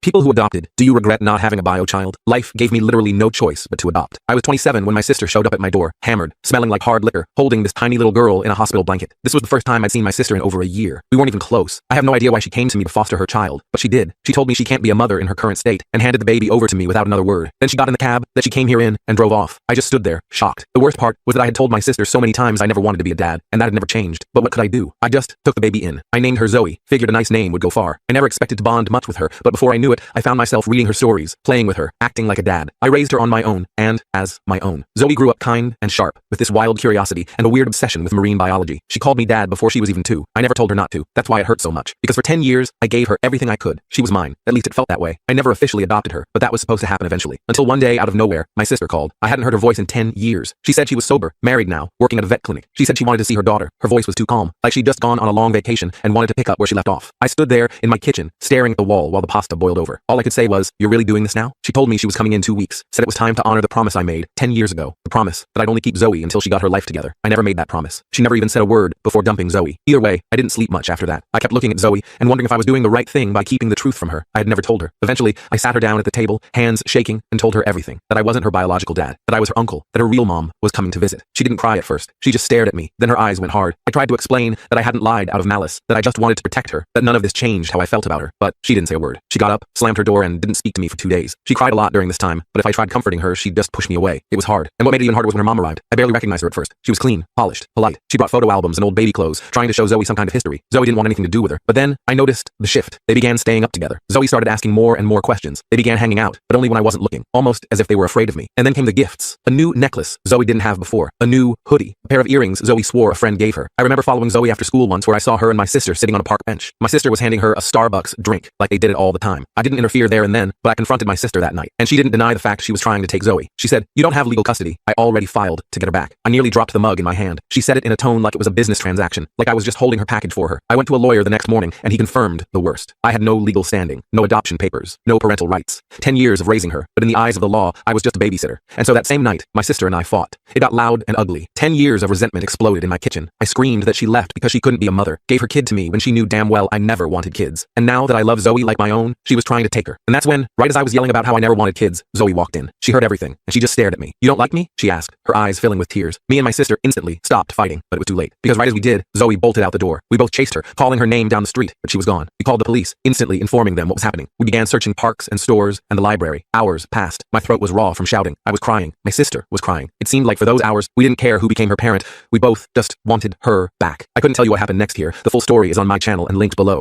People who adopted, do you regret not having a bio child? Life gave me literally no choice but to adopt. I was 27 when my sister showed up at my door, hammered, smelling like hard liquor, holding this tiny little girl in a hospital blanket. This was the first time I'd seen my sister in over a year. We weren't even close. I have no idea why she came to me to foster her child, but she did. She told me she can't be a mother in her current state, and handed the baby over to me without another word. Then she got in the cab that she came here in, and drove off. I just stood there, shocked. The worst part was that I had told my sister so many times I never wanted to be a dad, and that had never changed. But what could I do? I just took the baby in. I named her Zoe, figured a nice name would go far. I never expected to bond much with her, but before I knew it, I found myself reading her stories, playing with her, acting like a dad. I raised her on my own, and as my own. Zoe grew up kind and sharp, with this wild curiosity and a weird obsession with marine biology. She called me dad before she was even 2. I never told her not to. That's why it hurt so much. Because for 10 years, I gave her everything I could. She was mine. At least it felt that way. I never officially adopted her, but that was supposed to happen eventually. Until one day, out of nowhere, my sister called. I hadn't heard her voice in 10 years. She said she was sober, married now, working at a vet clinic. She said she wanted to see her daughter. Her voice was too calm, like she'd just gone on a long vacation and wanted to pick up where she left off. I stood there in my kitchen, staring at the wall while the pasta boiled over. All I could say was, "You're really doing this now?" She told me she was coming in 2 weeks, said it was time to honor the promise I made 10 years ago. The promise that I'd only keep Zoe until she got her life together. I never made that promise. She never even said a word before dumping Zoe. Either way, I didn't sleep much after that. I kept looking at Zoe and wondering if I was doing the right thing by keeping the truth from her. I had never told her. Eventually, I sat her down at the table, hands shaking, and told her everything. That I wasn't her biological dad, that I was her uncle, that her real mom was coming to visit. She didn't cry at first. She just stared at me. Then her eyes went hard. I tried to explain that I hadn't lied out of malice, that I just wanted to protect her, that none of this changed how I felt about her. But she didn't say a word. She got up, slammed her door, and didn't speak to me for 2 days. She cried a lot during this time, but if I tried comforting her, she'd just push me away. It was hard. And what made it even harder was when her mom arrived. I barely recognized her at first. She was clean, polished, polite. She brought photo albums and old baby clothes, trying to show Zoe some kind of history. Zoe didn't want anything to do with her. But then, I noticed the shift. They began staying up together. Zoe started asking more and more questions. They began hanging out, but only when I wasn't looking, almost as if they were afraid of me. And then came the gifts. A new necklace Zoe didn't have before. A new hoodie. A pair of earrings Zoe swore a friend gave her. I remember following Zoe after school once where I saw her and my sister sitting on a park bench. My sister was handing her a Starbucks drink, like they did it all the time. I didn't interfere there and then, but I confronted my sister that night, and she didn't deny the fact she was trying to take Zoe. She said, "You don't have legal custody." I already filed to get her back. I nearly dropped the mug in my hand. She said it in a tone like it was a business transaction, like I was just holding her package for her. I went to a lawyer the next morning, and he confirmed the worst. I had no legal standing, no adoption papers, no parental rights. 10 years of raising her, but in the eyes of the law, I was just a babysitter. And so that same night, my sister and I fought. It got loud and ugly. 10 years of resentment exploded in my kitchen. I screamed that she left because she couldn't be a mother, gave her kid to me when she knew damn well I never wanted kids. And now that I love Zoe like my own, she was trying to take her. And that's when, right as I was yelling about how I never wanted kids, Zoe walked in. She heard everything, and she just stared at me. "You don't like me?" she asked, her eyes filling with tears. Me and my sister instantly stopped fighting, but it was too late. Because right as we did, Zoe bolted out the door. We both chased her, calling her name down the street, but she was gone. We called the police, instantly informing them what was happening. We began searching parks and stores and the library. Hours passed. My throat was raw from shouting. I was crying. My sister was crying. It seemed like for those hours, we didn't care who became her parent. We both just wanted her back. I couldn't tell you what happened next here. The full story is on my channel and linked below.